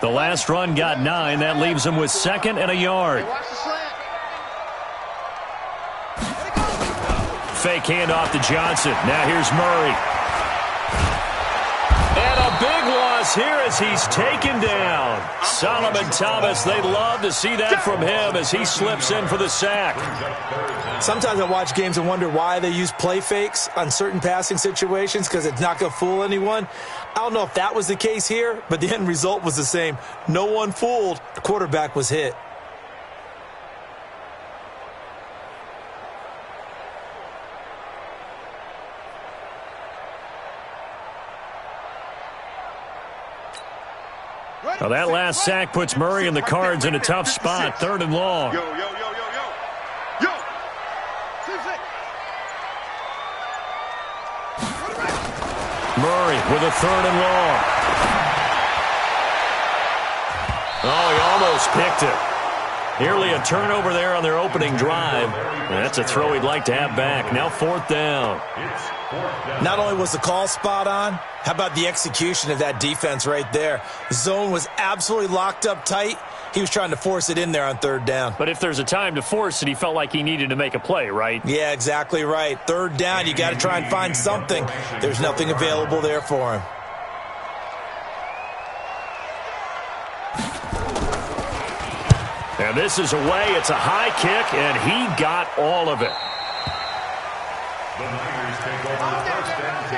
The last run got 9. That leaves him with 2nd and a yard. Fake handoff to Johnson. Now here's Murray. And a big loss here as he's taken down. Solomon Thomas, they'd love to see that from him as he slips in for the sack. Sometimes I watch games and wonder why they use play fakes on certain passing situations because it's not going to fool anyone. I don't know if that was the case here, but the end result was the same. No one fooled. The quarterback was hit. Now that last sack puts Murray and the Cards in a tough spot, 3rd and long. Murray with a 3rd and long. Oh, he almost picked it. Nearly a turnover there on their opening drive. That's a throw he'd like to have back. Now 4th down. Not only was the call spot on, how about the execution of that defense right there? The zone was absolutely locked up tight. He was trying to force it in there on 3rd down. But if there's a time to force it, he felt like he needed to make a play, right? Yeah, exactly right. 3rd down, you got to try and find something. There's nothing available there for him. And this is away. It's a high kick, and he got all of it. The Niners take over 1st and 10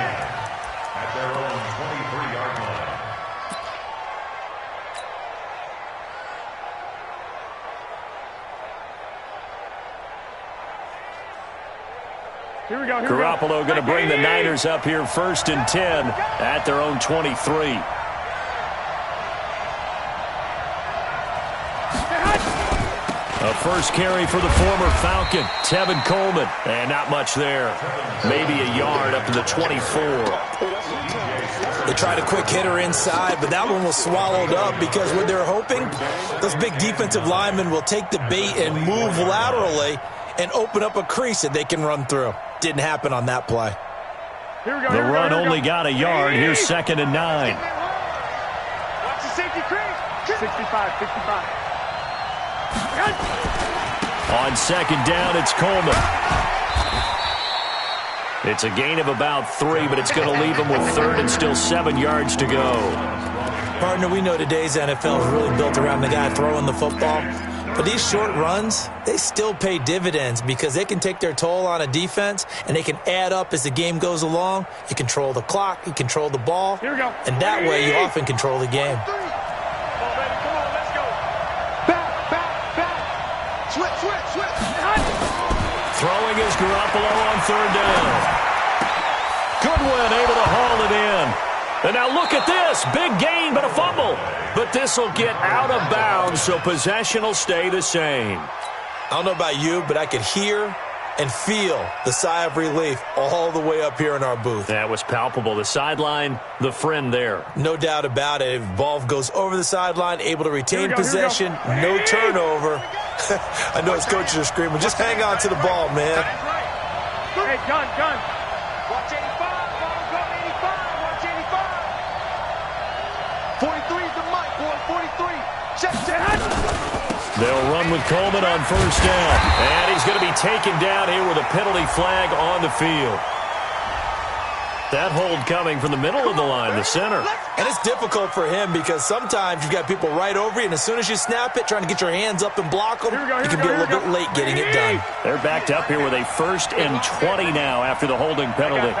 at their own 23-yard line. Here we go. Garoppolo going to bring the Niners up here 1st and 10 at their own 23. A first carry for the former Falcon, Tevin Coleman. And not much there. Maybe a yard up to the 24. They tried a quick hitter inside, but that one was swallowed up because what they're hoping, those big defensive linemen will take the bait and move laterally and open up a crease that they can run through. Didn't happen on that play. The run only got a yard. Here's 2nd and 9. Watch the safety crease. 65. On 2nd down, it's Coleman. It's a gain of about 3, but it's going to leave him with 3rd and still 7 yards to go. Partner, we know today's NFL is really built around the guy throwing the football. But these short runs, they still pay dividends because they can take their toll on a defense and they can add up as the game goes along. You control the clock, you control the ball, and that way you often control the game. Throwing is Garoppolo on 3rd down. Goodwin able to haul it in. And now look at this. Big gain, but a fumble. But this will get out of bounds, so possession will stay the same. I don't know about you, but I could hear and feel the sigh of relief all the way up here in our booth. That was palpable. The sideline, the friend there. No doubt about it. If ball goes over the sideline, able to retain possession, no turnover. I know his coaches are screaming, just hang on to the ball, man. Hey, gun. Watch 85. Ball's up 85. Watch 85. 43 is the mic, boy. 43. Check. They'll run with Coleman on 1st down. And he's going to be taken down here with a penalty flag on the field. That hold coming from the middle of the line, the center. And it's difficult for him because sometimes you've got people right over you, and as soon as you snap it, trying to get your hands up and block them, you can be a little bit late getting it done. They're backed up here with a 1st and 20 now after the holding penalty.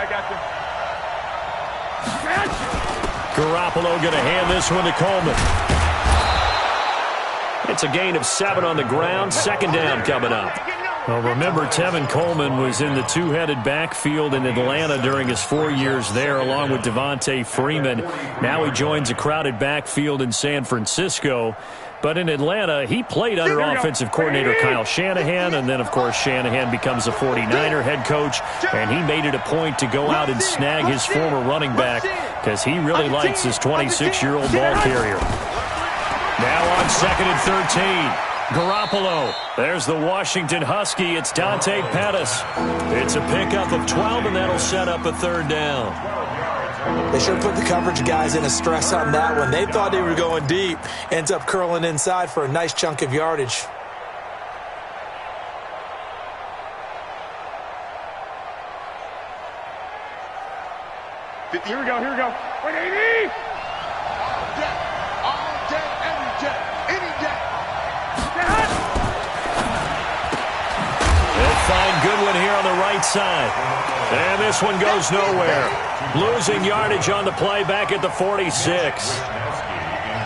Garoppolo going to hand this one to Coleman. It's a gain of 7 on the ground. 2nd down coming up. Well, remember, Tevin Coleman was in the two-headed backfield in Atlanta during his 4 years there, along with Devontae Freeman. Now he joins a crowded backfield in San Francisco. But in Atlanta, he played under offensive coordinator Kyle Shanahan, and then, of course, Shanahan becomes a 49er head coach, and he made it a point to go out and snag his former running back because he really likes this 26-year-old ball carrier. Now on 2nd and 13. Garoppolo. There's the Washington Husky. It's Dante Pettis. It's a pickup of 12, and that'll set up a 3rd down. They sure put the coverage guys in a stress on that one. They thought they were going deep. Ends up curling inside for a nice chunk of yardage. Here we go, here we go. Wait, 80! All day, every day, any day. They'll find Goodwin here on the right side. And this one goes nowhere. Losing yardage on the play back at the 46.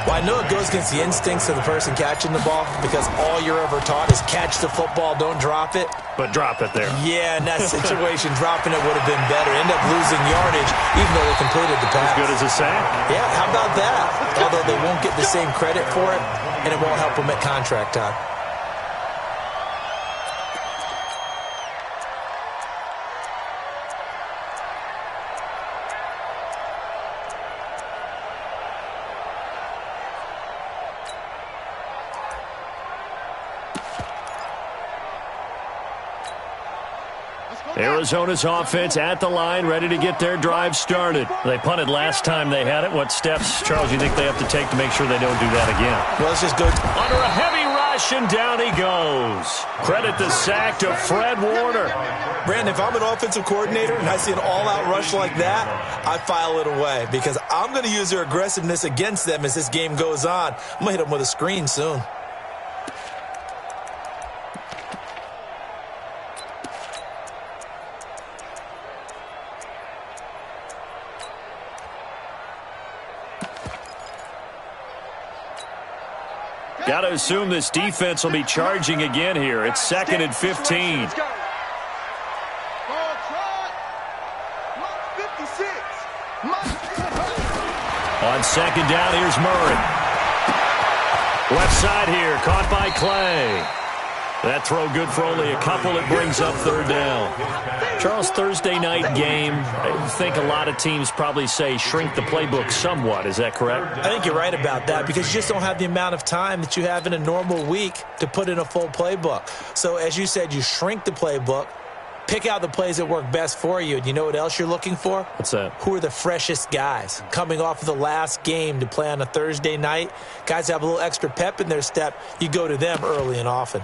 Well, I know it goes against the instincts of the person catching the ball because all you're ever taught is catch the football, don't drop it. But drop it there. Yeah, in that situation, dropping it would have been better. End up losing yardage even though they completed the pass. As good as a sack. Yeah, how about that? Although they won't get the same credit for it, and it won't help them at contract time. Arizona's offense at the line, ready to get their drive started. They punted last time they had it. What steps, Charles, you think they have to take to make sure they don't do that again? Well, let's just go under a heavy rush, and down he goes. Credit the sack to Fred Warner. Brandon, if I'm an offensive coordinator and I see an all-out rush like that, I file it away because I'm going to use their aggressiveness against them as this game goes on. I'm going to hit them with a screen soon. Got to assume this defense will be charging again here. It's 2nd and 15. On 2nd down, here's Murray. Left side here, caught by Clay. That throw good for only a couple. It brings up 3rd down. Charles, Thursday night game, I think a lot of teams probably say shrink the playbook somewhat. Is that correct? I think you're right about that because you just don't have the amount of time that you have in a normal week to put in a full playbook. So as you said, you shrink the playbook, pick out the plays that work best for you. And you know what else you're looking for? What's that? Who are the freshest guys coming off of the last game to play on a Thursday night? Guys have a little extra pep in their step. You go to them early and often.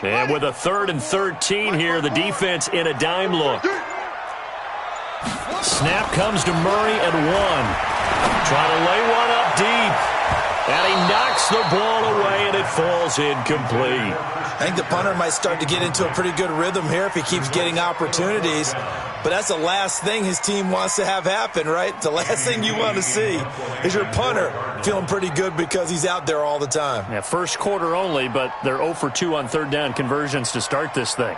And with a 3rd and 13 here, the defense in a dime look. Snap comes to Murray and 1. Trying to lay one up deep. And he knocks the ball away, and it falls incomplete. I think the punter might start to get into a pretty good rhythm here if he keeps getting opportunities. But that's the last thing his team wants to have happen, right? The last thing you want to see is your punter feeling pretty good because he's out there all the time. Yeah, first quarter only, but they're 0 for 2 on 3rd down conversions to start this thing.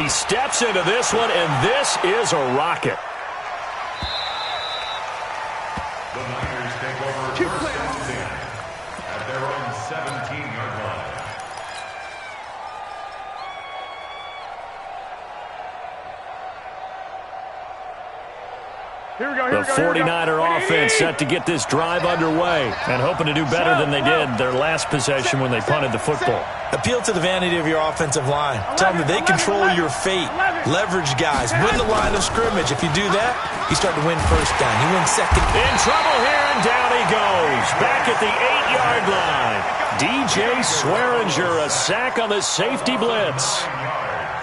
He steps into this one, and this is a rocket. The Niners take over first and 10 at their own 17-yard line. Here we go, The 49er offense set to get this drive underway and hoping to do better than they did their last possession when they punted the football. Appeal to the vanity of your offensive line. Tell them that they control your fate. Leverage guys. Win the line of scrimmage. If you do that, you start to win 1st down. You win 2nd. In trouble here, and down he goes. Back at the 8-yard line. DJ Swearinger, a sack on the safety blitz.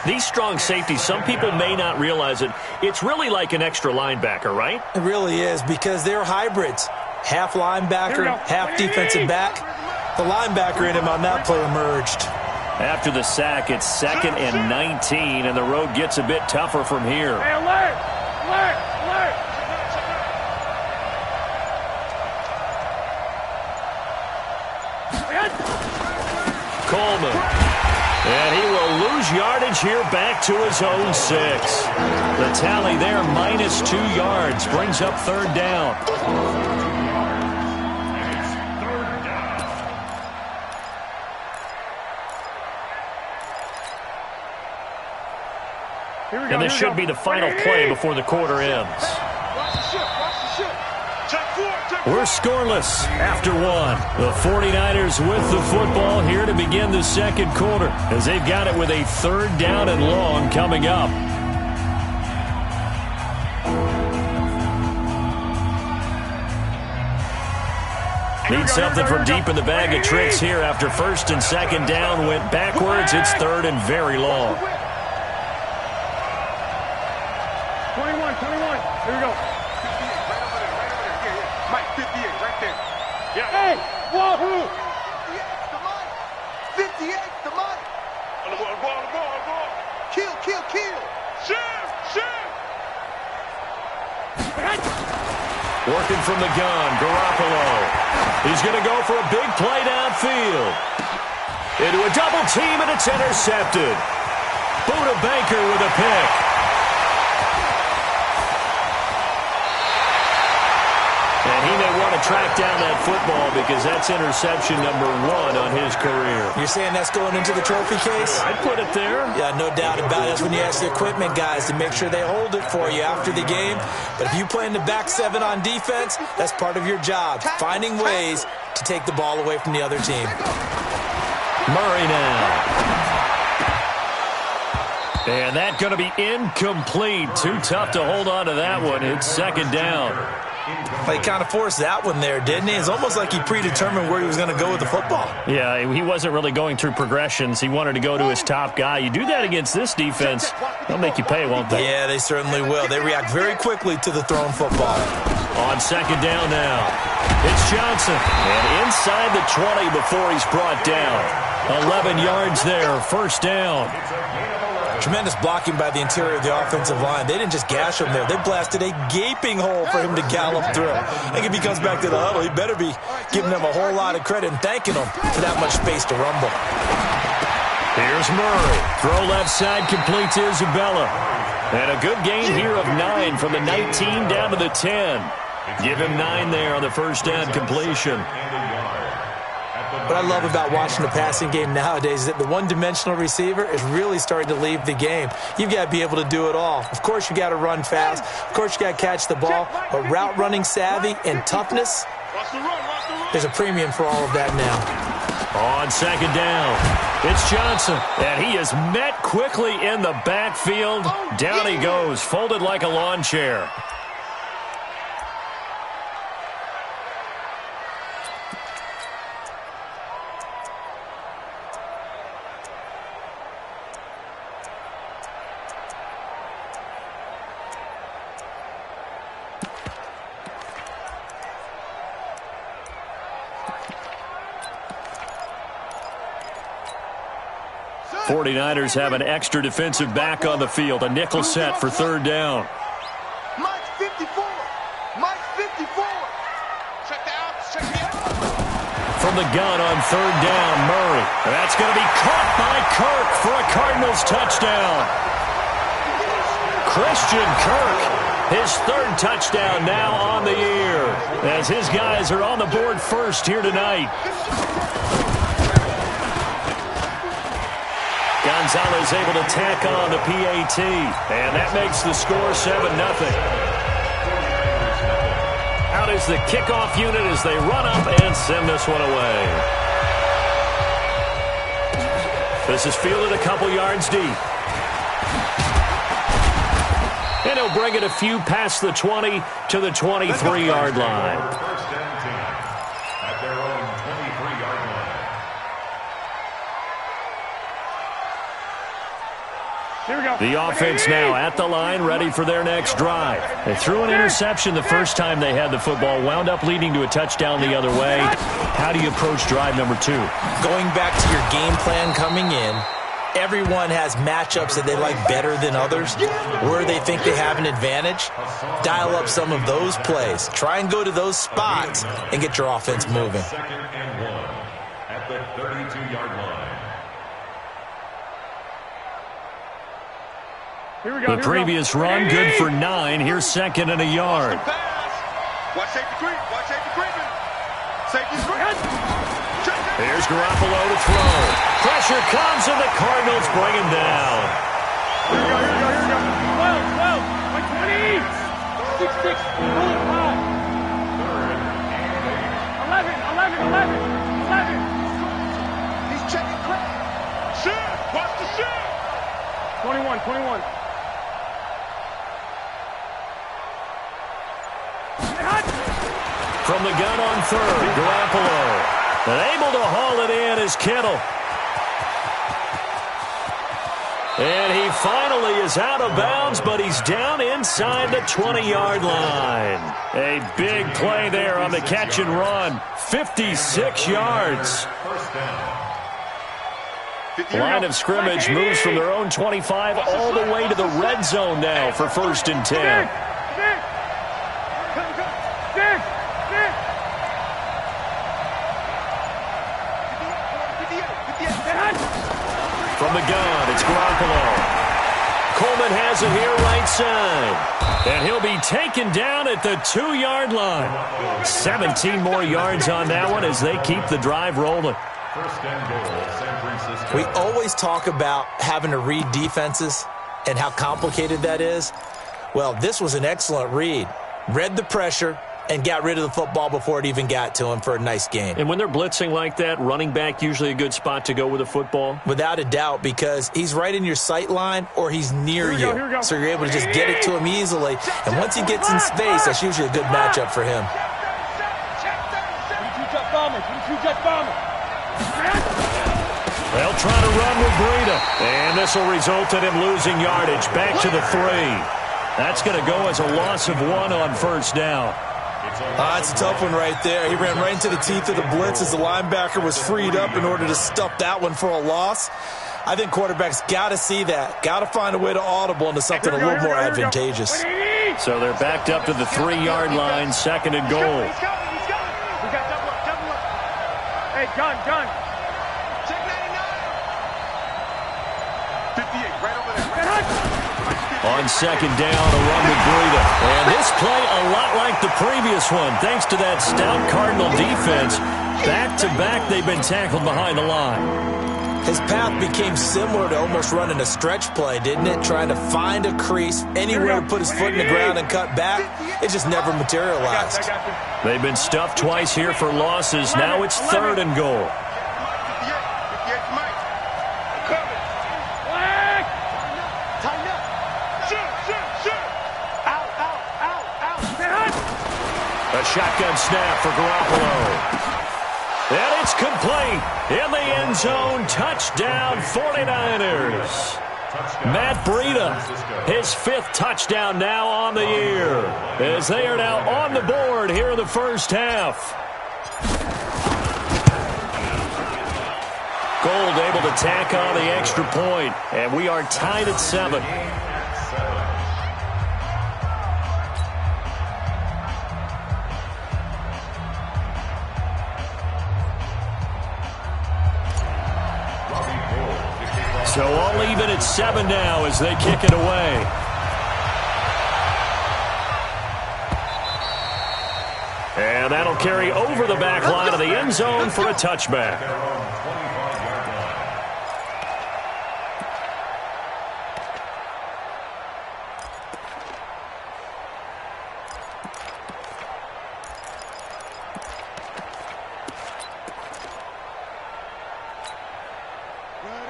These strong safeties, some people may not realize it. It's really like an extra linebacker, right? It really is because they're hybrids. Half linebacker, half defensive back. The linebacker in him on that play emerged. After the sack, it's 2nd and 19, and the road gets a bit tougher from here. Hey, alert! Alert! Alert! Coleman. And he will lose yardage here back to his own 6. The tally there, -2 yards, brings up 3rd down. And this should be the final play before the quarter ends. Watch the ship, watch the ship. Check 4, check We're scoreless after one. The 49ers with the football here to begin the second quarter as they've got it with a third down and long coming up. Need something from deep in the bag of tricks here after first and second down went backwards. It's third and very long. 21. Here we go. 58, right there. Yeah. Hey, whoa. 58, the money. On the ball. Kill. Working from the gun, Garoppolo. He's going to go for a big play downfield. Into a double team, and it's intercepted. Buda Baker with a pick. And he may want to track down that football because that's interception number 1 on his career. You're saying that's going into the trophy case? I'd put it there. Yeah, no doubt about it. That's when you ask the equipment guys to make sure they hold it for you after the game. But if you play in the back 7 on defense, that's part of your job, finding ways to take the ball away from the other team. Murray now. And that's going to be incomplete. Too tough to hold on to that one. It's second down. Well, he kind of forced that one there, didn't he? It's almost like he predetermined where he was going to go with the football. Yeah, he wasn't really going through progressions. He wanted to go to his top guy. You do that against this defense, they'll make you pay, won't they? Yeah, they certainly will. They react very quickly to the thrown football. On second down now, it's Johnson. And inside the 20 before he's brought down. 11 yards there, first down. Tremendous blocking by the interior of the offensive line. They didn't just gash him there. They blasted a gaping hole for him to gallop through. I think if he comes back to the huddle, he better be giving them a whole lot of credit and thanking them for that much space to rumble. Here's Murray. Throw left side, complete to Isabella. And a good gain here of 9 from the 19 down to the 10. Give him 9 there on the first down completion. What I love about watching the passing game nowadays is that the one-dimensional receiver is really starting to leave the game. You've got to be able to do it all. Of course, you got to run fast. Of course, you got to catch the ball. But route running savvy and toughness, there's a premium for all of that now. On second down, it's Johnson. And he is met quickly in the backfield. Down he goes, folded like a lawn chair. The 49ers have an extra defensive back on the field. A nickel set for third down. Mike 54. Check the out. From the gun on third down, Murray. That's going to be caught by Kirk for a Cardinals touchdown. Christian Kirk, his third touchdown now on the year, as his guys are on the board first here tonight. Gonzalez able to tack on the PAT, and that makes the score 7-0. Out is the kickoff unit as they run up and send this one away. This is fielded a couple yards deep. And he'll bring it a few past the 20 to the 23-yard line. First and 10 at their own 23-yard line. Here we go. The offense now at the line, ready for their next drive. They threw an interception the first time they had the football, wound up leading to a touchdown the other way. How do you approach drive number 2? Going back to your game plan coming in, everyone has matchups that they like better than others, where they think they have an advantage. Dial up some of those plays. Try and go to those spots and get your offense moving. Second and 1 at the 32-yard line. The previous run, good for 9. Here's second and a yard. Watch safety creep. Safety's creep. Here's Garoppolo to throw. Pressure comes, and the Cardinals bring him down. Here we go. 12. Like 20. 6. Pull it high. 21. From the gun on third, Garoppolo. And able to haul it in is Kittle. And he finally is out of bounds, but he's down inside the 20-yard line. A big play there on the catch and run. 56 yards. Line of scrimmage moves from their own 25 all the way to the red zone now for 1st and 10. From the gun, it's Garoppolo. Coleman has it here right side. And he'll be taken down at the 2-yard line. 17 more yards on that one as they keep the drive rolling. First and goal, San Francisco. We always talk about having to read defenses and how complicated that is. Well, this was an excellent read. Read the pressure and got rid of the football before it even got to him for a nice gain. And when they're blitzing like that, running back usually a good spot to go with the football? Without a doubt, because he's right in your sight line or he's near you. So you're able to just get it to him easily. And once he gets in space, that's usually a good matchup for him. They'll try to run with Breida. And this will result in him losing yardage. Back to the 3. That's going to go as a loss of 1 on 1st down. It's a tough one right there. He ran right into the teeth of the blitz as the linebacker was freed up in order to stuff that one for a loss. I think quarterbacks got to see that. Got to find a way to audible into something a little more advantageous. So they're backed up to the 3-yard line, 2nd and goal. He's coming. We got double up. Hey, gun. Check 99. 58, right over there. On 2nd down, a run with Breida. And this play a lot like the previous one, thanks to that stout Cardinal defense. Back-to-back, they've been tackled behind the line. His path became similar to almost running a stretch play, didn't it? Trying to find a crease, anywhere to put his foot in the ground and cut back. It just never materialized. They've been stuffed twice here for losses. Now it's 3rd and goal. A shotgun snap for Garoppolo. And it's complete. In the end zone, touchdown 49ers. Matt Breida, his 5th touchdown now on the year, as they are now on the board here in the first half. Gold able to tack on the extra point, and we are tied at 7. So all even at 7 now as they kick it away. And that'll carry over the back line of the end zone for a touchback.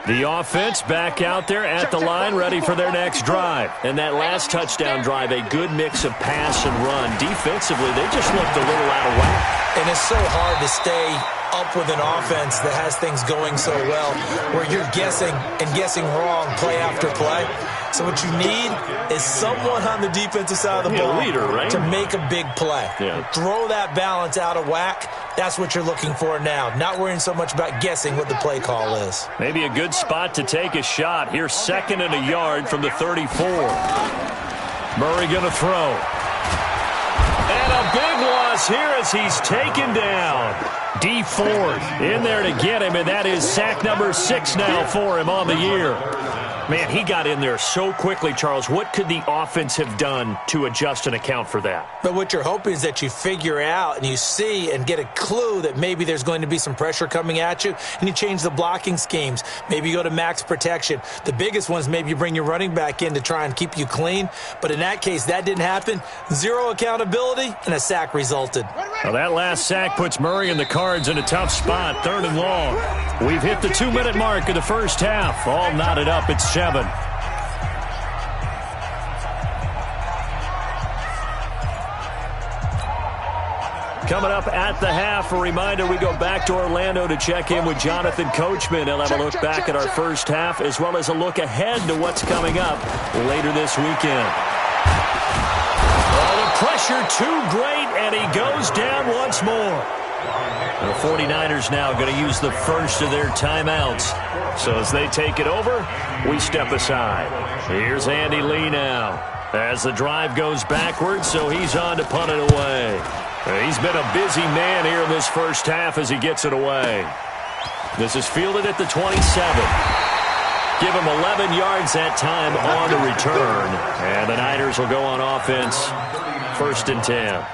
The offense back out there at the line, ready for their next drive. And that last touchdown drive, a good mix of pass and run. Defensively, they just looked a little out of whack. And it's so hard to stay up with an offense that has things going so well, where you're guessing and guessing wrong play after play. So what you need is someone on the defensive side of the ball leader, right? to make a big play. Yeah. Throw that balance out of whack. That's what you're looking for now. Not worrying so much about guessing what the play call is. Maybe a good spot to take a shot. Here's 2nd and a yard from the 34. Murray going to throw. And a big loss here as he's taken down. D Ford in there to get him, and that is sack number 6 now for him on the year. Man, he got in there so quickly, Charles. What could the offense have done to adjust and account for that? But what you're hoping is that you figure out and you see and get a clue that maybe there's going to be some pressure coming at you, and you change the blocking schemes. Maybe you go to max protection. The biggest one is maybe you bring your running back in to try and keep you clean. But in that case, that didn't happen. 0 accountability, and a sack resulted. Well, that last sack puts Murray and the Cards in a tough spot, 3rd and long. We've hit the 2-minute mark of the first half. All knotted up at 7. Coming up at the half, a reminder we go back to Orlando to check in with Jonathan Coachman. He'll have a look back at our first half as well as a look ahead to what's coming up later this weekend. Oh, the pressure too great, and he goes down once more. The 49ers now going to use the first of their timeouts. So as they take it over, we step aside. Here's Andy Lee now as the drive goes backwards, so he's on to punt it away. He's been a busy man here in this first half as he gets it away. This is fielded at the 27. Give him 11 yards that time on the return. And the Niners will go on offense, 1st and 10.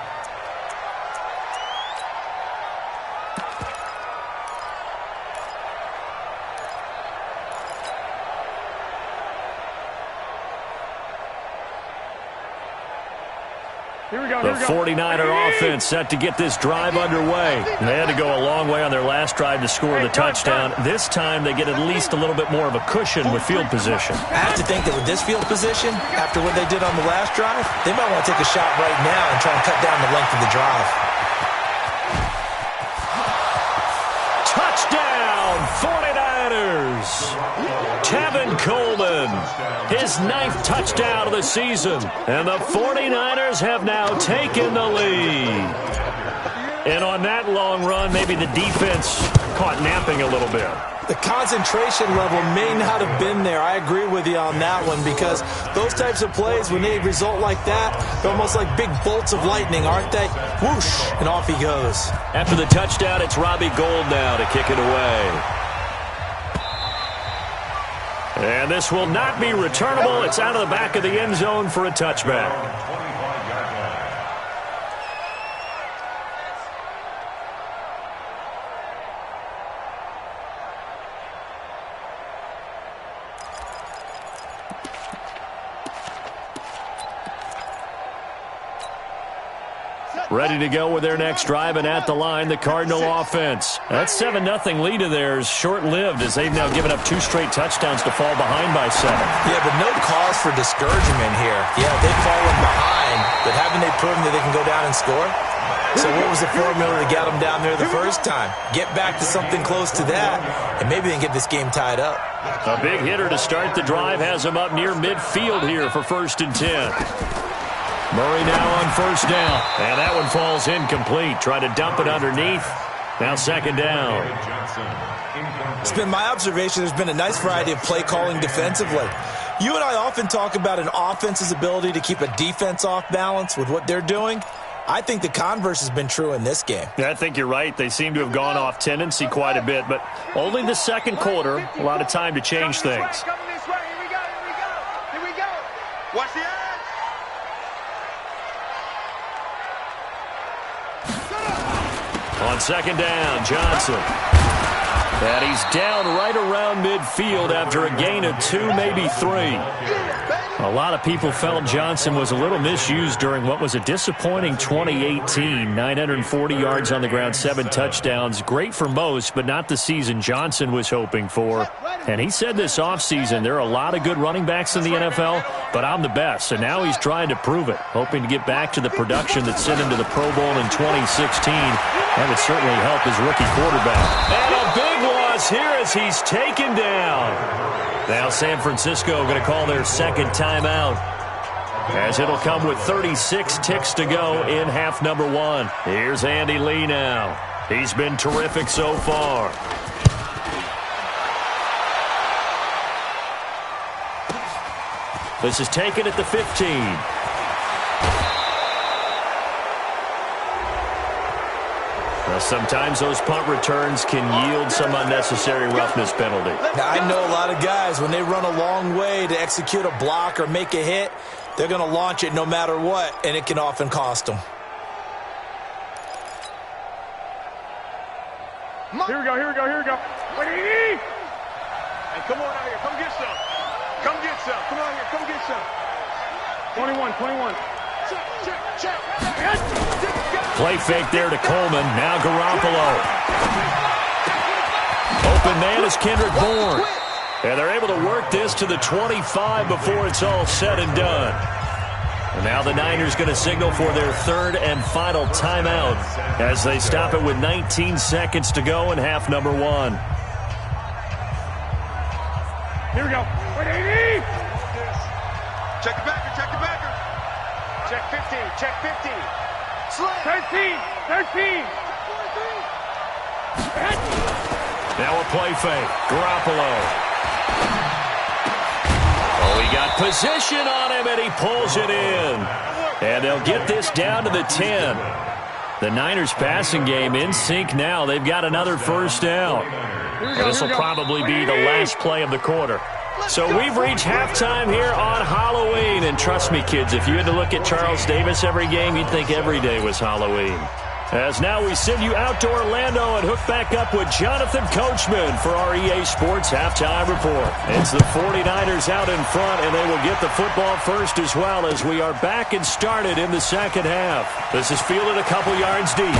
The 49er offense set to get this drive underway. They had to go a long way on their last drive to score the touchdown. This time they get at least a little bit more of a cushion with field position. I have to think that with this field position, after what they did on the last drive, they might want to take a shot right now and try and cut down the length of the drive. Touchdown, 49ers! Tevin Coleman, his 9th touchdown of the season. And the 49ers have now taken the lead. And on that long run, maybe the defense caught napping a little bit. The concentration level may not have been there. I agree with you on that one because those types of plays, when they result like that, they're almost like big bolts of lightning, aren't they? Whoosh, and off he goes. After the touchdown, it's Robbie Gould now to kick it away. And this will not be returnable. It's out of the back of the end zone for a touchback. Ready to go with their next drive, and at the line, the Cardinal offense. That 7-0 lead of theirs short-lived as they've now given up 2 straight touchdowns to fall behind by 7. Yeah, but no cause for discouragement here. Yeah, they've fallen behind, but haven't they proven that they can go down and score? So what was the formula to get them down there the first time? Get back to something close to that, and maybe they can get this game tied up. A big hitter to start the drive has them up near midfield here for 1st and 10. Murray now on 1st down. And that one falls incomplete. Try to dump it underneath. Now 2nd down. It's been my observation there's been a nice variety of play calling defensively. You and I often talk about an offense's ability to keep a defense off balance with what they're doing. I think the converse has been true in this game. Yeah, I think you're right. They seem to have gone off tendency quite a bit, but only the 2nd quarter. A lot of time to change things. Coming this way. Here we go. Here we go. Watch the edge. On 2nd down, Johnson. And he's down right around midfield after a gain of 2, maybe 3. A lot of people felt Johnson was a little misused during what was a disappointing 2018. 940 yards on the ground, 7 touchdowns. Great for most, but not the season Johnson was hoping for. And he said this offseason, there are a lot of good running backs in the NFL, but I'm the best. And now he's trying to prove it, hoping to get back to the production that sent him to the Pro Bowl in 2016. That would certainly help his rookie quarterback. And a big loss here as he's taken down. Now San Francisco going to call their 2nd timeout, as it'll come with 36 ticks to go in half number 1. Here's Andy Lee now. He's been terrific so far. This is taken at the 15. Sometimes those punt returns can yield some unnecessary roughness penalty. Now, I know a lot of guys, when they run a long way to execute a block or make a hit, they're going to launch it no matter what, and it can often cost them. Here we go. Hey, come on out here. Come get some. Come on here. Come get some. 21. Check. Play fake there to Coleman. Now Garoppolo. Open man is Kendrick Bourne. And they're able to work this to the 25 before it's all said and done. And now the Niners going to signal for their third and final timeout as they stop it with 19 seconds to go in half number 1. Here we go. Wait, 80. Check the backer, check the backer. Check 50, check 50. 13, 13. Now a play fake. Garoppolo. Oh, he got position on him, and he pulls it in. And they'll get this down to the 10. The Niners passing game in sync now. They've got another first down. This will probably be the last play of the quarter. So we've reached halftime here on Halloween. And trust me, kids, if you had to look at Charles Davis every game, you'd think every day was Halloween. As now we send you out to Orlando and hook back up with Jonathan Coachman for our EA Sports Halftime Report. It's the 49ers out in front, and they will get the football first as well as we are back and started in the second half. This is fielded a couple yards deep.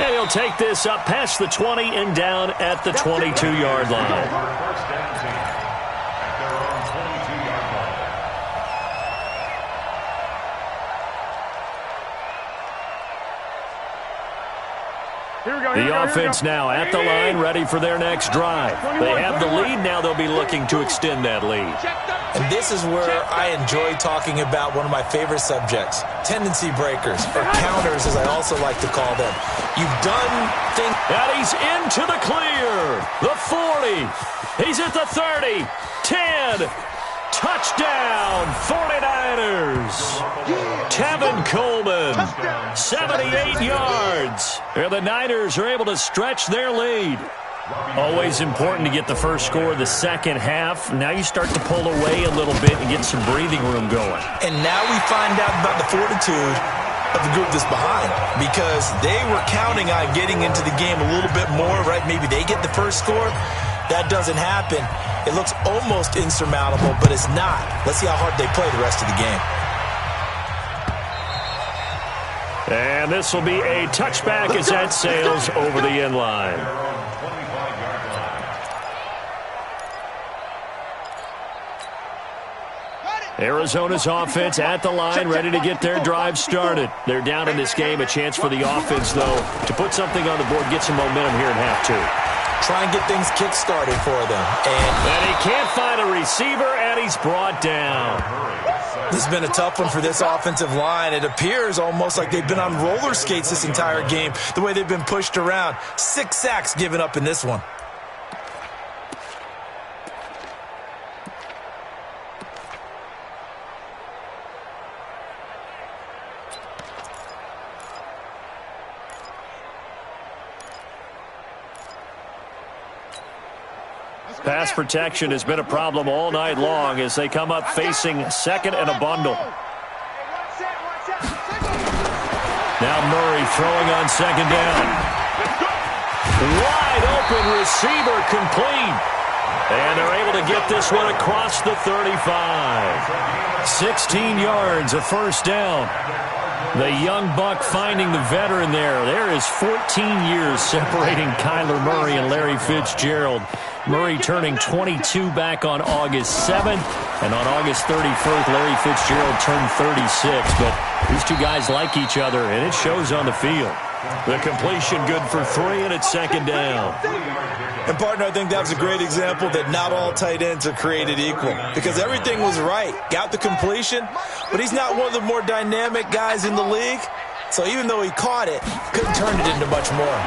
And he'll take this up past the 20 and down at the 22-yard line. The offense now at the line, ready for their next drive. They have the lead. Now they'll be looking to extend that lead. And this is where I enjoy talking about one of my favorite subjects, tendency breakers, or counters as I also like to call them. You've done things. And he's into the clear. The 40. He's at the 30. 10. Touchdown, 49ers. Tevin Coleman, 78 yards. And the Niners are able to stretch their lead. Always important to get the first score of the second half. Now you start to pull away a little bit and get some breathing room going. And now we find out about the fortitude of the group that's behind, because they were counting on getting into the game a little bit more, right? Maybe they get the first score. That doesn't happen. It looks almost insurmountable, but it's not. Let's see how hard they play the rest of the game. And this will be a touchback as that sails over the end line. Arizona's offense at the line, ready to get their drive started. They're down in this game. A chance for the offense, though, to put something on the board, get some momentum here in half 2. Try and get things kick-started for them. And he can't find a receiver, and he's brought down. This has been a tough one for this offensive line. It appears almost like they've been on roller skates this entire game, the way they've been pushed around. 6 sacks given up in this one. Pass protection has been a problem all night long as they come up facing second and a bundle. Now Murray throwing on second down. Wide open receiver complete. And they're able to get this one across the 35. 16 yards, a first down. The young buck finding the veteran there. There is 14 years separating Kyler Murray and Larry Fitzgerald. Murray turning 22 back on August 7th. And on August 31st, Larry Fitzgerald turned 36. But these two guys like each other, and it shows on the field. The completion good for 3, and it's second down. And, partner, I think that was a great example that not all tight ends are created equal, because everything was right. Got the completion, but he's not one of the more dynamic guys in the league. So even though he caught it, couldn't turn it into much more.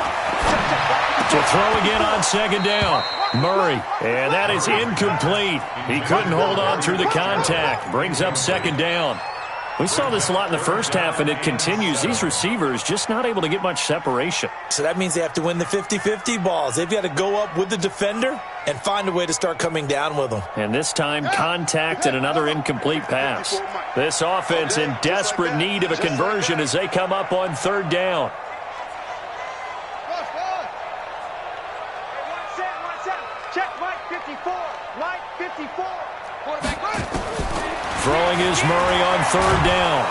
To throw again on second down. Murray, and that is incomplete. He couldn't hold on through the contact. Brings up second down. We saw this a lot in the first half, and it continues. These receivers just not able to get much separation. So that means they have to win the 50-50 balls. They've got to go up with the defender and find a way to start coming down with them. And this time, contact and another incomplete pass. This offense in desperate need of a conversion as they come up on third down. Check Mike 54. Mike 54. Quarterback run. Throwing is Murray on third down.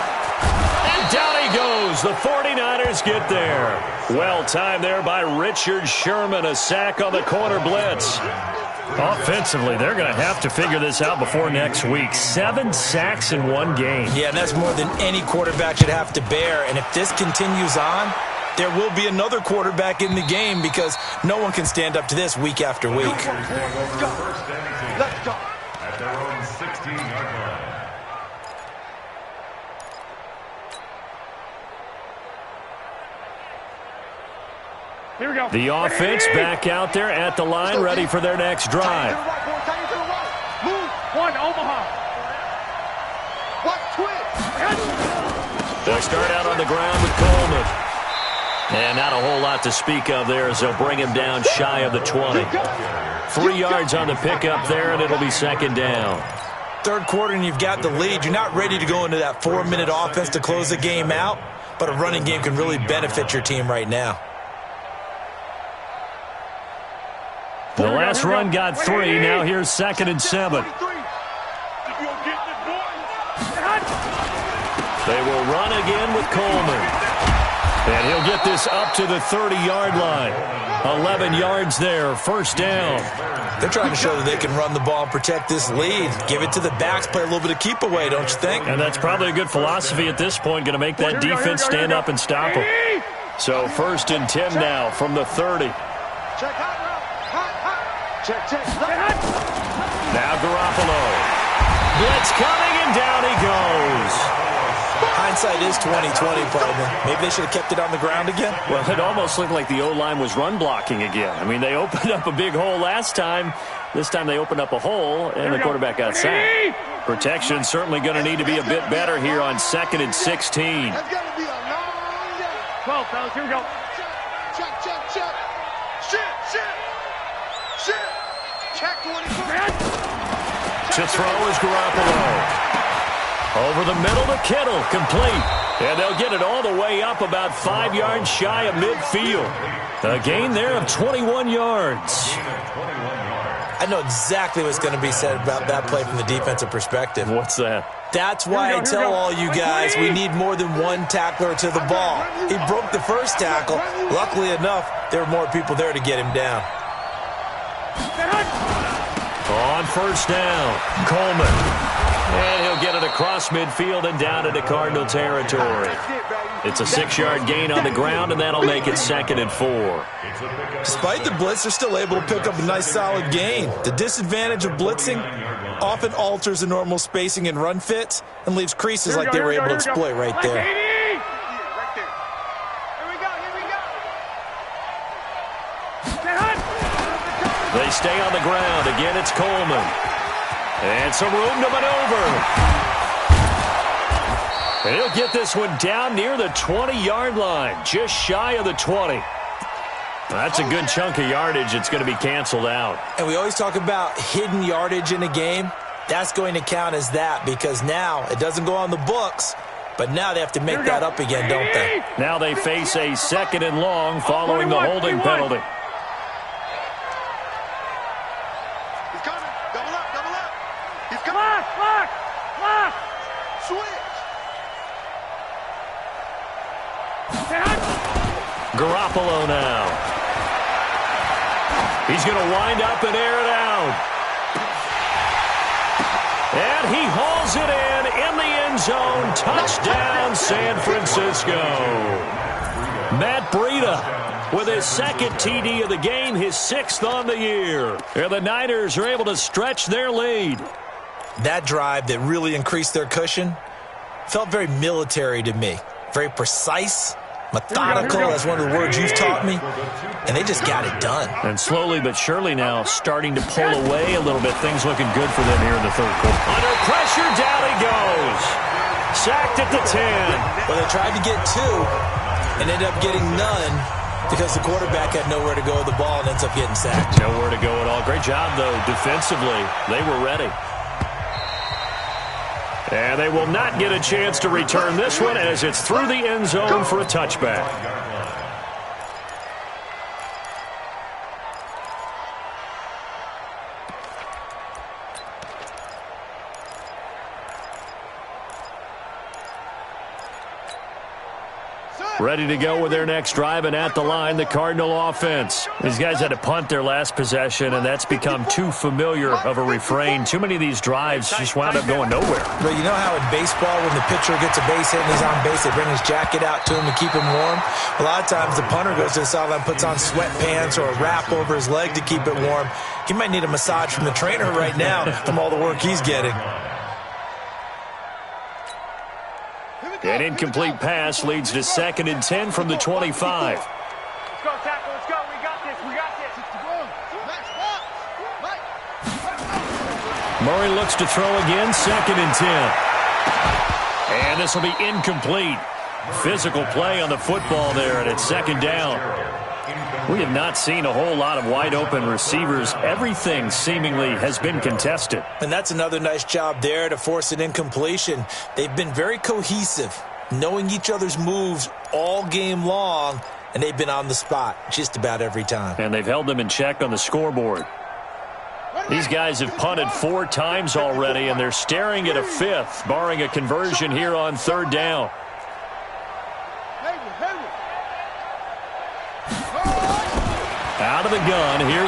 And down he goes. The 49ers get there. Well timed there by Richard Sherman. A sack on the corner blitz. Offensively, they're going to have to figure this out before next week. 7 sacks in one game. Yeah, and that's more than any quarterback should have to bear. And if this continues on, there will be another quarterback in the game because no one can stand up to this week after week. Let's go. At their own 16-yard line. Here we go. The offense back out there at the line, ready for their next drive. Move. One, Omaha. What twitch? They'll start out on the ground with Coleman. And not a whole lot to speak of there as they'll bring him down shy of the 20. 3 yards on the pickup there, and it'll be second down. Third quarter and you've got the lead. You're not ready to go into that 4-minute offense to close the game out, but a running game can really benefit your team right now. The last run got 3. Now here's 2nd and 7. They will run again with Coleman. And he'll get this up to the 30-yard line. 11 yards there, first down. They're trying to show that they can run the ball and protect this lead. Give it to the backs, play a little bit of keep away, don't you think? And that's probably a good phillosophy at this point, going to make that defense stand up and stop them. So 1st and 10 now from the 30. Check hot route. Check. Now Garoppolo. Blitz coming, and down he goes. Hindsight is 20/20, partner. Maybe they should have kept it on the ground again. Well, it almost looked like the O-line was run blocking again. I mean, they opened up a big hole last time. This time they opened up a hole, and the quarterback got sacked. Protection certainly going to need to be a bit better here on 2nd and 16. That's got to be a long day. 12, fellas. Here we go. Check. Shit. Check 24. To throw is Garoppolo. Over the middle to Kittle, complete. And they'll get it all the way up about 5 yards shy of midfield. A gain there of 21 yards. I know exactly what's going to be said about that play from the defensive perspective. What's that? That's why I tell all you guys we need more than one tackler to the ball. He broke the first tackle. Luckily enough, there were more people there to get him down. On first down, Coleman. And he'll get it across midfield and down into Cardinal territory. It's a 6-yard gain on the ground, and that'll make it 2nd and 4. Despite the blitz, they're still able to pick up a nice solid gain. The disadvantage of blitzing often alters the normal spacing and run fits and leaves creases like they were able to exploit right there. Here we go. They stay on the ground. Again, it's Coleman. And some room to maneuver. And he'll get this one down near the 20-yard line, just shy of the 20. That's a good chunk of yardage. It's going to be canceled out. And we always talk about hidden yardage in a game. That's going to count as that because now it doesn't go on the books, but now they have to make that up again, don't they? Now they face a 2nd and long following the holding penalty. Lock. Switch. Garoppolo now. He's going to wind up and air it out. And he hauls it in the end zone. Touchdown, San Francisco. Matt Breida with his 2nd TD of the game, his 6th on the year. And the Niners are able to stretch their lead. That drive that really increased their cushion felt very military to me. Very precise, methodical, that's one of the words you've taught me. And they just got it done. And slowly but surely now starting to pull away a little bit. Things looking good for them here in the 3rd quarter. Under pressure, down he goes. Sacked at the 10. Well, they tried to get 2 and ended up getting none because the quarterback had nowhere to go with the ball and ends up getting sacked. Nowhere to go at all. Great job, though, defensively. They were ready. And they will not get a chance to return this one as it's through the end zone for a touchback. Ready to go with their next drive, and at the line, the Cardinal offense. These guys had to punt their last possession, and that's become too familiar of a refrain. Too many of these drives just wound up going nowhere. But you know how in baseball, when the pitcher gets a base hit and he's on base, they bring his jacket out to him to keep him warm? A lot of times the punter goes to the sideline, puts on sweatpants or a wrap over his leg to keep it warm. He might need a massage from the trainer right now from all the work he's getting. An incomplete pass leads to 2nd and 10 from the 25. Let's go, tackle. Let's go. We got this. We got this. Murray looks to throw again, 2nd and 10. And this will be incomplete. Physical play on the football there, and it's 2nd down. We have not seen a whole lot of wide-open receivers. Everything seemingly has been contested. And that's another nice job there to force an incompletion. They've been very cohesive, knowing each other's moves all game long, and they've been on the spot just about every time. And they've held them in check on the scoreboard. These guys have punted 4 times already, and they're staring at a 5th, barring a conversion here on 3rd down. Out of the gun, here's...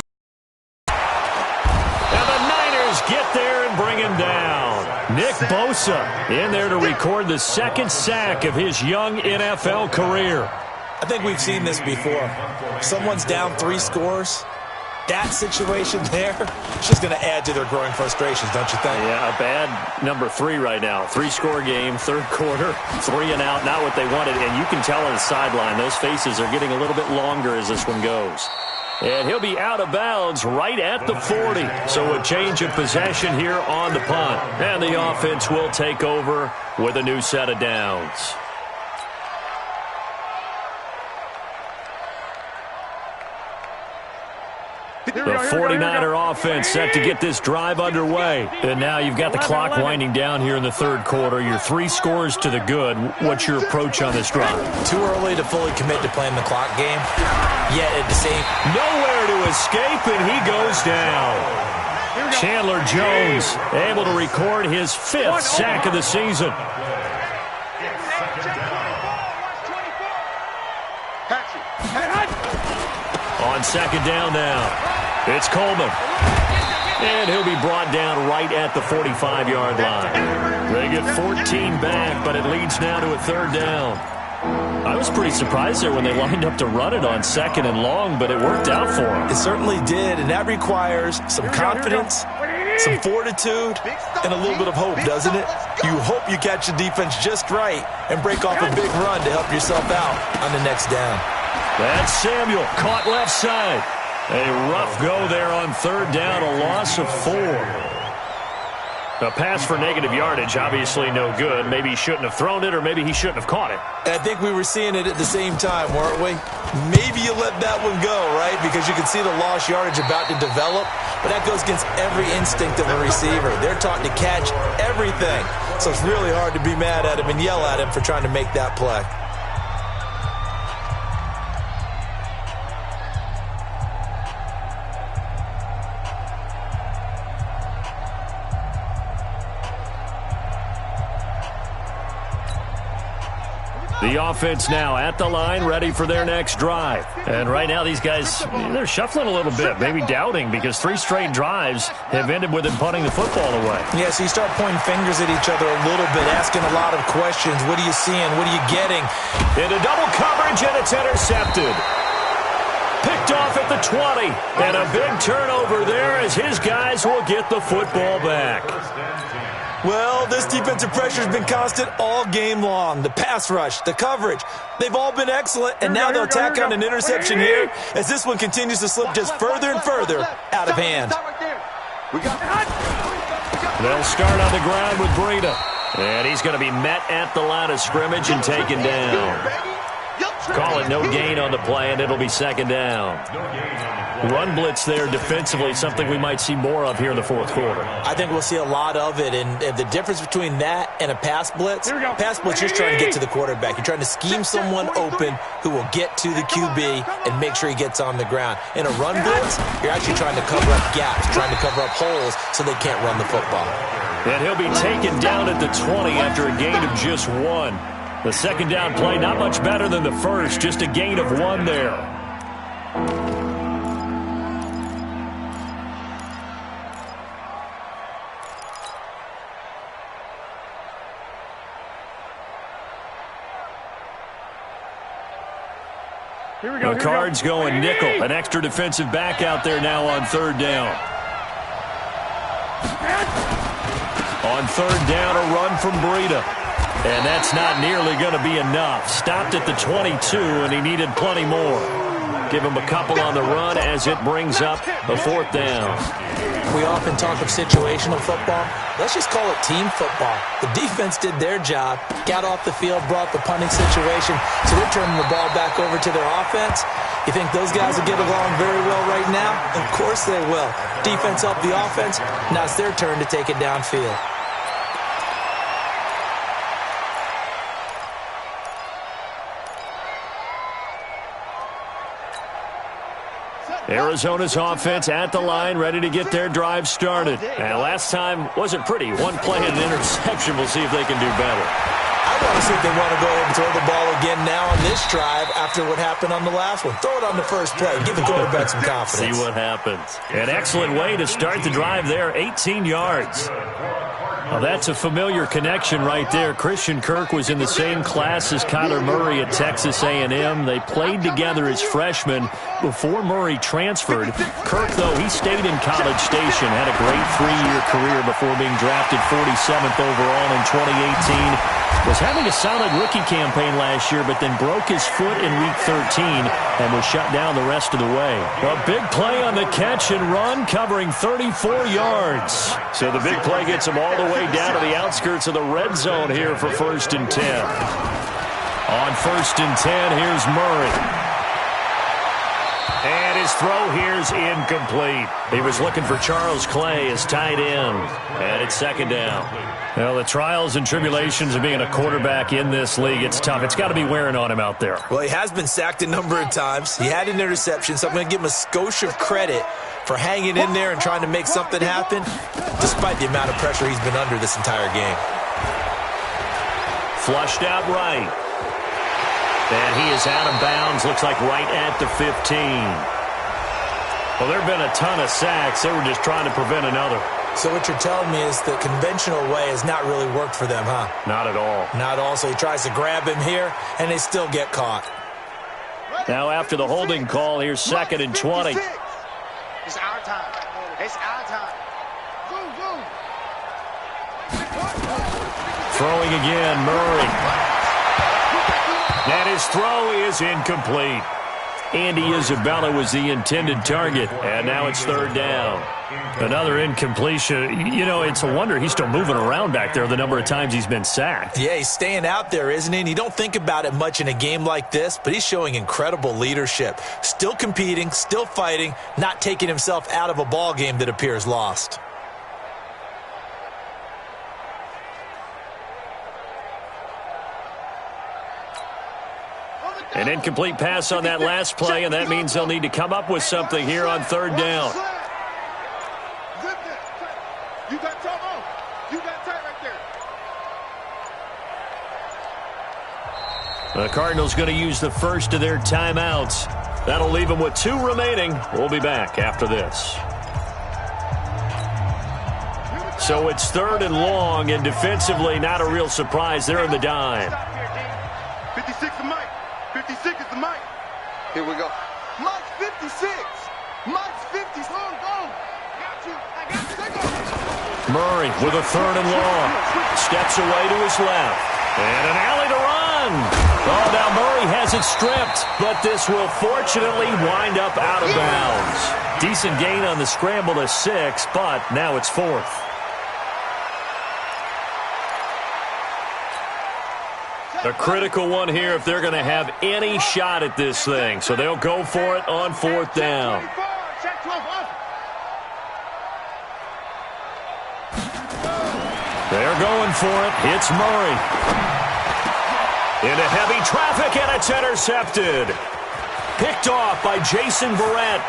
And the Niners get there and bring him down. Nick Bosa in there to record the 2nd sack of his young NFL career. I think we've seen this before. Someone's down 3 scores. That situation there, it's just going to add to their growing frustrations, don't you think? Yeah, a bad number 3 right now. 3-score game, 3rd quarter, 3 and out, not what they wanted. And you can tell on the sideline, those faces are getting a little bit longer as this one goes. And he'll be out of bounds right at the 40. So a change of possession here on the punt. And the offense will take over with a new set of downs. The 49er offense set to get this drive underway. And now you've got the clock winding down here in the 3rd quarter. You're 3 scores to the good. What's your approach on this drive? Too early to fully commit to playing the clock game. Yet at the same... Nowhere to escape, and he goes down. Chandler Jones able to record his 5th sack of the season. On 2nd down now, it's Coleman. And he'll be brought down right at the 45-yard line. They get 14 back, but it leads now to a 3rd down. I was pretty surprised there when they lined up to run it on 2nd and long, but it worked out for them. It certainly did, and that requires some confidence, some fortitude, and a little bit of hope, doesn't it? You hope you catch the defense just right and break off a big run to help yourself out on the next down. That's Samuel, caught left side. A rough go there on 3rd down, a loss of 4. A pass for negative yardage, obviously no good. Maybe he shouldn't have thrown it, or maybe he shouldn't have caught it. I think we were seeing it at the same time, weren't we? Maybe you let that one go, right? Because you can see the lost yardage about to develop, but that goes against every instinct of a receiver. They're taught to catch everything, so it's really hard to be mad at him and yell at him for trying to make that play. The offense now at the line, ready for their next drive. And right now these guys, they're shuffling a little bit, maybe doubting, because 3 straight drives have ended with them punting the football away. Yeah, so you start pointing fingers at each other a little bit, asking a lot of questions. What are you seeing? What are you getting? Into double coverage, and it's intercepted. Picked off at the 20. And a big turnover there as his guys will get the football back. Well, this defensive pressure has been constant all game long. The pass rush, the coverage, they've all been excellent, and now they'll tack on an interception here as this one continues to slip just further and further out of hand. They'll start on the ground with Breida, and he's going to be met at the line of scrimmage and taken down. Call it no gain on the play, and it'll be 2nd down. Run blitz there defensively, something we might see more of here in the 4th quarter. I think we'll see a lot of it, and the difference between that and a pass blitz, you're trying to get to the quarterback. You're trying to scheme someone open who will get to the QB and make sure he gets on the ground. In a run blitz, you're actually trying to cover up gaps, trying to cover up holes so they can't run the football. And he'll be taken down at the 20 after a gain of just 1. The second down play, not much better than the first, just a gain of 1 there. The Cards going nickel. An extra defensive back out there now on 3rd down. On 3rd down, a run from Breida. And that's not nearly going to be enough. Stopped at the 22, and he needed plenty more. Give him a couple on the run as it brings up a 4th down. We often talk of situational football. Let's just call it team football. The defense did their job, got off the field, brought the punting situation, so they're turning the ball back over to their offense. You think those guys will get along very well right now? Of course they will. Defense helped the offense. Now it's their turn to take it downfield. Arizona's offense at the line, ready to get their drive started. And last time wasn't pretty. 1 play and an interception. We'll see if they can do better. I want to see if they want to go ahead and throw the ball again now on this drive after what happened on the last one. Throw it on the first play. Give the quarterback some confidence. See what happens. An excellent way to start the drive there, 18 yards. Well, that's a familiar connection right there. Christian Kirk was in the same class as Kyler Murray at Texas A&M. They played together as freshmen before Murray transferred. Kirk, though, he stayed in College Station, had a great 3-year career before being drafted 47th overall in 2018. Was having a solid rookie campaign last year, but then broke his foot in Week 13 and was shut down the rest of the way. A big play on the catch and run, covering 34 yards. So the big play gets him all the way down to the outskirts of the red zone here for 1st and 10. On 1st and 10, here's Murray. And his throw here's incomplete. He was looking for Charles Clay as tight end. And it's 2nd down. Well, the trials and tribulations of being a quarterback in this league, it's tough. It's got to be wearing on him out there. Well, he has been sacked a number of times. He had an interception, so I'm going to give him a skosh of credit for hanging in there and trying to make something happen, despite the amount of pressure he's been under this entire game. Flushed out right. And he is out of bounds, looks like right at the 15. Well, there have been a ton of sacks. They were just trying to prevent another. So what you're telling me is the conventional way has not really worked for them, huh? Not at all. Not at all. So he tries to grab him here, and they still get caught. Now after the holding call, here's 2nd and 20. It's our time. It's our time. Throwing again, Murray. And his throw is incomplete. Andy Isabella was the intended target, and now it's 3rd down. Another incompletion. You know, it's a wonder he's still moving around back there the number of times he's been sacked. Yeah, he's staying out there, isn't he? And you don't think about it much in a game like this, but he's showing incredible leadership. Still competing, still fighting, not taking himself out of a ball game that appears lost. An incomplete pass on that last play, and that means they'll need to come up with something here on 3rd down. You got tight on. You got tight right there. The Cardinals going to use the first of their timeouts. That'll leave them with 2 remaining. We'll be back after this. So it's 3rd and long, and defensively not a real surprise. They're in the dime. 56 is Mike. 56 is the Mike. Here we go. Mike's 56. Mike's 50. Go. Got you. I got you. Take off. Murray with a 3rd and long. Steps away to his left. And an alley to run. Oh, now Murray has it stripped, but this will fortunately wind up out of bounds. Decent gain on the scramble to 6, but now it's 4th. A critical one here if they're going to have any shot at this thing. So they'll go for it on 4th down. They're going for it. It's Murray. Into heavy traffic, and it's intercepted. Picked off by Jason Verrett.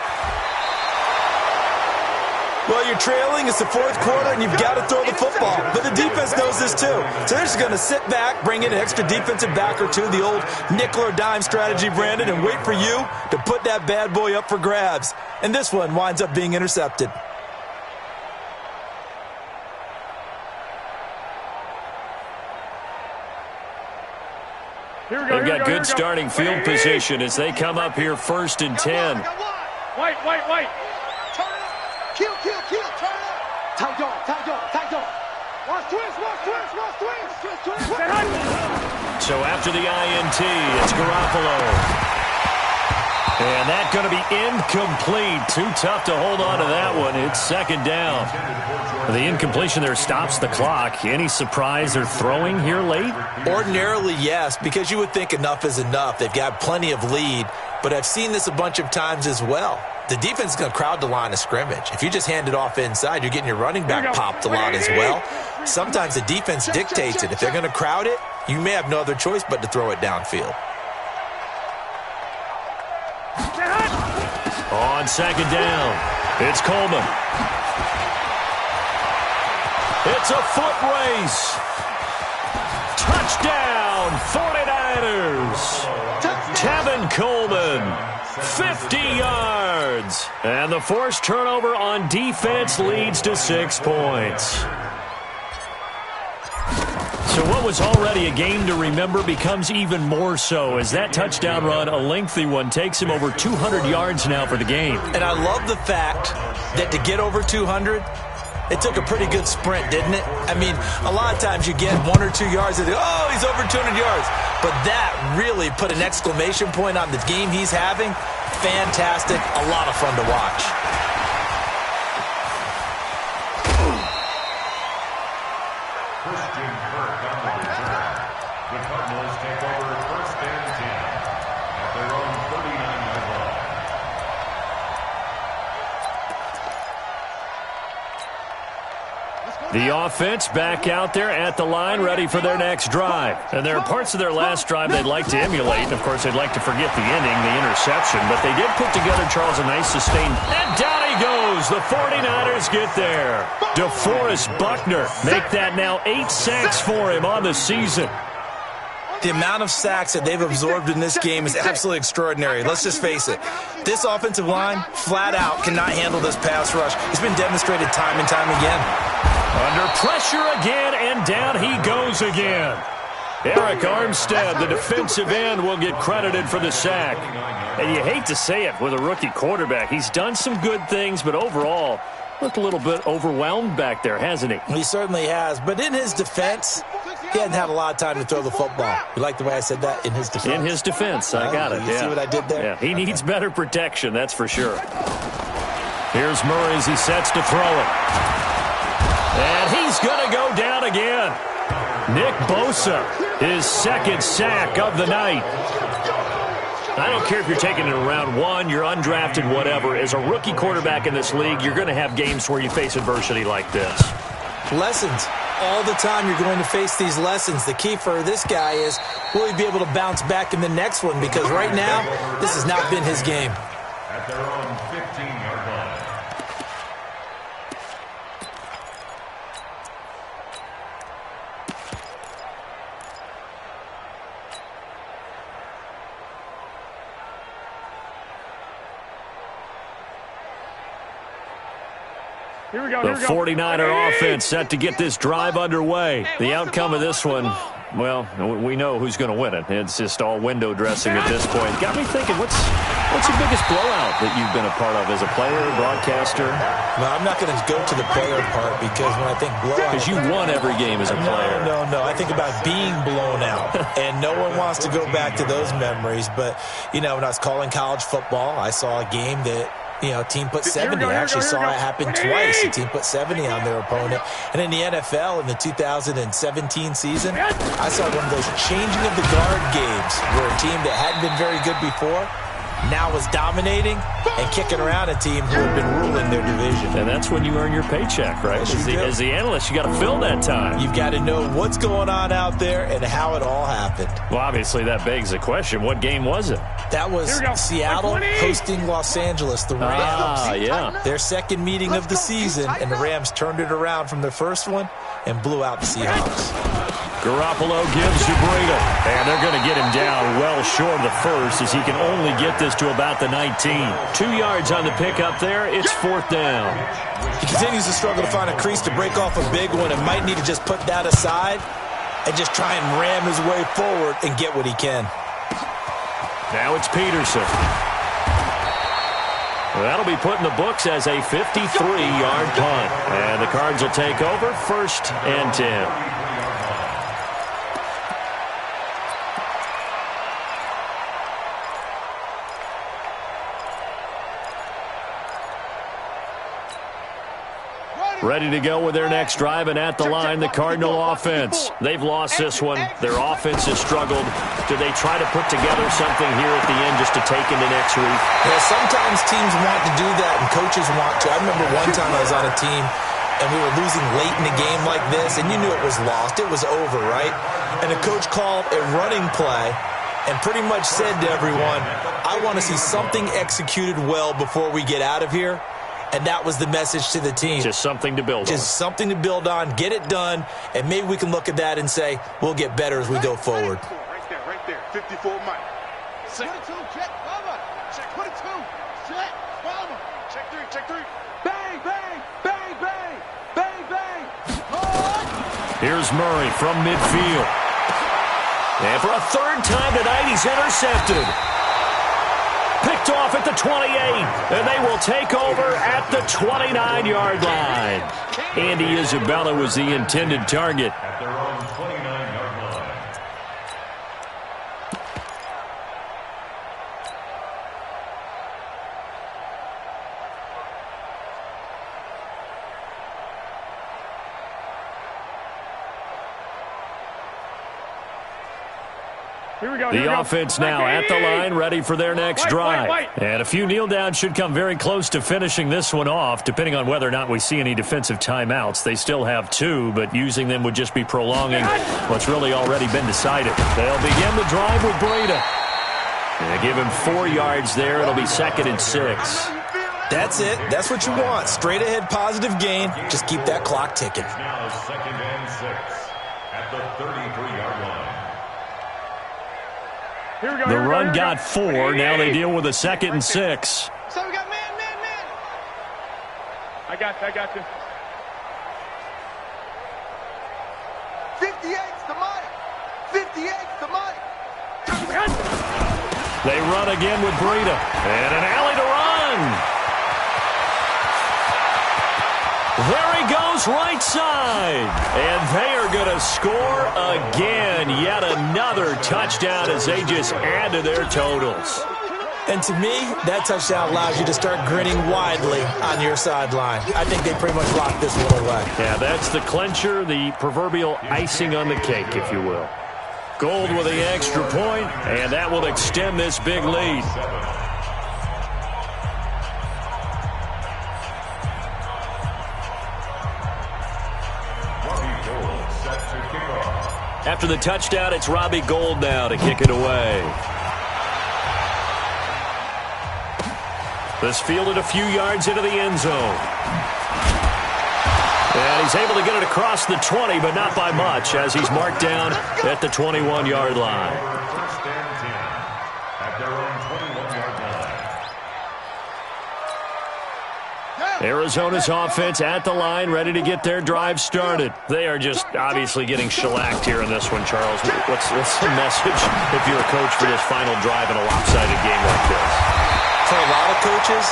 Well, you're trailing. It's the fourth quarter, and you've got to throw the football. But the defense knows this, too. So they're just going to sit back, bring in an extra defensive back or two, the old nickel or dime strategy, Brandon, and wait for you to put that bad boy up for grabs. And this one winds up being intercepted. They've got good starting field position as they come up here 1st and 10. White. Turn it up. Kill. Turn it up. Tight dog. Watch twist. So after the INT, it's Garoppolo. And that's going to be incomplete. Too tough to hold on to that one. It's 2nd down. The incompletion there stops the clock. Any surprise they're throwing here late? Ordinarily, yes, because you would think enough is enough. They've got plenty of lead, but I've seen this a bunch of times as well. The defense is going to crowd the line of scrimmage. If you just hand it off inside, you're getting your running back popped a lot as well. Sometimes the defense dictates it. If they're going to crowd it, you may have no other choice but to throw it downfield. On 2nd down, it's Coleman. It's a foot race. Touchdown, 49ers. Tevin Coleman, 50 yards. And the forced turnover on defense leads to 6 points. So what was already a game to remember becomes even more so as that touchdown run, a lengthy one, takes him over 200 yards now for the game. And I love the fact that to get over 200, it took a pretty good sprint, didn't it? I mean, a lot of times you get 1 or 2 yards and oh, he's over 200 yards. But that really put an exclamation point on the game he's having. Fantastic. A lot of fun to watch. The offense back out there at the line, ready for their next drive. And there are parts of their last drive they'd like to emulate. And, of course, they'd like to forget the inning, the interception. But they did put together, Charles, a nice sustained. And down he goes. The 49ers get there. DeForest Buckner make that now 8 sacks for him on the season. The amount of sacks that they've absorbed in this game is absolutely extraordinary. Let's just face it. This offensive line, flat out, cannot handle this pass rush. It's been demonstrated time and time again. Under pressure again, and down he goes again. Eric Armstead, the defensive end, will get credited for the sack. And you hate to say it with a rookie quarterback. He's done some good things, but overall, looked a little bit overwhelmed back there, hasn't he? He certainly has. But in his defense, he hadn't had a lot of time to throw the football. You like the way I said that? In his defense? In his defense. I got it. You see what I did there? Yeah, he needs better protection, that's for sure. Here's Murray as he sets to throw it. And he's going to go down again. Nick Bosa, his 2nd sack of the night. I don't care if you're taking it in round 1, you're undrafted, whatever. As a rookie quarterback in this league, you're going to have games where you face adversity like this. Lessons. All the time you're going to face these lessons. The key for this guy is, will he be able to bounce back in the next one? Because right now, this has not been his game. At their own 15-yard line. The 49er offense set to get this drive underway. The outcome of this one, well, we know who's going to win it. It's just all window dressing at this point. Got me thinking, what's the biggest blowout that you've been a part of as a player, broadcaster? Well, I'm not going to go to the player part because when I think blowout... Because you won every game as a player. No. I think about being blown out. And no one wants to go back to those memories. But, you know, when I was calling college football, I saw a game that... You know, team put 70. I actually saw it happen twice. The team put 70 on their opponent. And in the NFL, in the 2017 season, I saw one of those changing of the guard games where a team that hadn't been very good before now was dominating and kicking around a team who had been ruling their division. And that's when you earn your paycheck, right? As the analyst, you got to fill that time. You've got to know what's going on out there and how it all happened. Well, obviously, that begs the question, what game was it? That was Seattle hosting Los Angeles, the Rams. Yeah. Their second meeting of the season, and the Rams turned it around from their first one and blew out the Seahawks. Garoppolo gives to Breida, and they're going to get him down well short of the first as he can only get this to about the 19. 2 yards on the pickup there. It's 4th down. He continues to struggle to find a crease to break off a big one and might need to just put that aside and just try and ram his way forward and get what he can. Now it's Peterson. That'll be put in the books as a 53-yard punt. And the Cards will take over 1st and 10. Ready to go with their next drive, and at the line, the Cardinal offense. They've lost this one. Their offense has struggled. Do they try to put together something here at the end just to take into next week? Yeah, sometimes teams want to do that, and coaches want to. I remember one time I was on a team, and we were losing late in a game like this, and you knew it was lost. It was over, right? And the coach called a running play and pretty much said to everyone, I want to see something executed well before we get out of here. And that was the message to the team. Just something to build on. Just something to build on, get it done, and maybe we can look at that and say, we'll get better as we go forward. Right there. 54 Mike. 22, check, mama. Check 22, check, mama. Check 3. Bang, bang, bang, bang, bang, bang. Here's Murray from midfield. And for a 3rd time tonight, he's intercepted. Picked off at the 28, and they will take over at the 29-yard line. Andy Isabella was the intended target. At their own 29-yard line. The offense now at the line, ready for their next drive. And a few kneel downs should come very close to finishing this one off, depending on whether or not we see any defensive timeouts. They still have 2, but using them would just be prolonging what's really already been decided. They'll begin the drive with Breida. And give him 4 yards there. It'll be 2nd and 6. That's it. That's what you want. Straight ahead positive gain. Just keep that clock ticking. Now 2nd and 6 at the 33-yard line. The run got 4. Now they deal with a 2nd and 6. So we got man. I got you. 58's the Mike. 58's the Mike. They run again with Breida. And an alley to run. There he goes, right side. And they are going to score again. Yet another touchdown as they just add to their totals. And to me, that touchdown allows you to start grinning widely on your sideline. I think they pretty much locked this one away. Yeah, that's the clincher, the proverbial icing on the cake, if you will. Gold with the extra point, and that will extend this big lead. After the touchdown, it's Robbie Gould now to kick it away. This fielded a few yards into the end zone. And he's able to get it across the 20, but not by much, as he's marked down at the 21-yard line. 1st and 10 at their own 21-yard line. Arizona's offense at the line, ready to get their drive started. They are just obviously getting shellacked here in this one, Charles. What's the message if you're a coach for this final drive in a lopsided game like this? For a lot of coaches,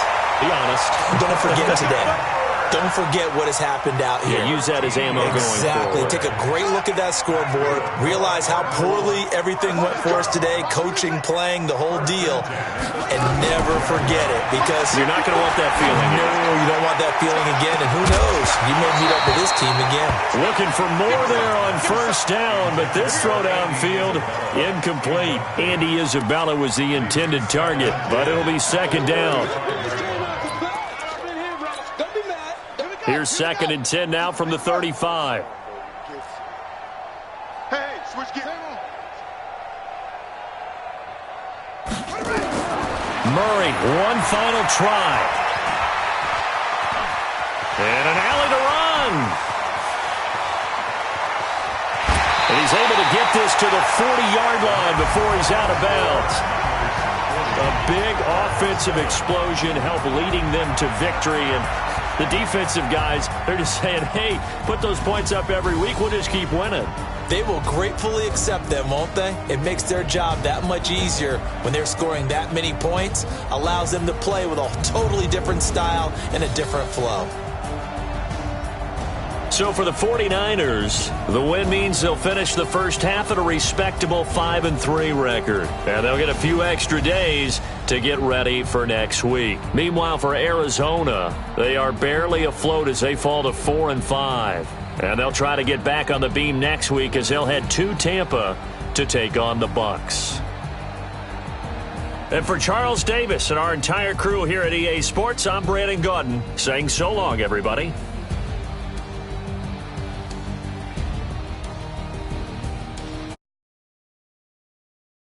be honest. Don't forget today. Don't forget what has happened out here. Yeah, use that as ammo going forward. Take a great look at that scoreboard. Realize how poorly everything went for us today. Coaching, playing, the whole deal. And never forget it, because you're not going to want that feeling. No, you don't want that feeling again. And who knows? You may meet up with this team again. Looking for more there on 1st down, but this throw downfield, incomplete. Andy Isabella was the intended target, but it'll be 2nd down. Here's 2nd and 10 now from the 35. Hey, switch gear. Murray, one final try. And an alley to run. And he's able to get this to the 40-yard line before he's out of bounds. A big offensive explosion helped leading them to victory. And the defensive guys, they're just saying, hey, put those points up every week. We'll just keep winning. They will gratefully accept them, won't they? It makes their job that much easier when they're scoring that many points. Allows them to play with a totally different style and a different flow. So for the 49ers, the win means they'll finish the first half at a respectable 5-3 record. And they'll get a few extra days to get ready for next week. Meanwhile, for Arizona, they are barely afloat as they fall to 4-5. And they'll try to get back on the beam next week as they'll head to Tampa to take on the Bucs. And for Charles Davis and our entire crew here at EA Sports, I'm Brandon Gaudin saying so long, everybody.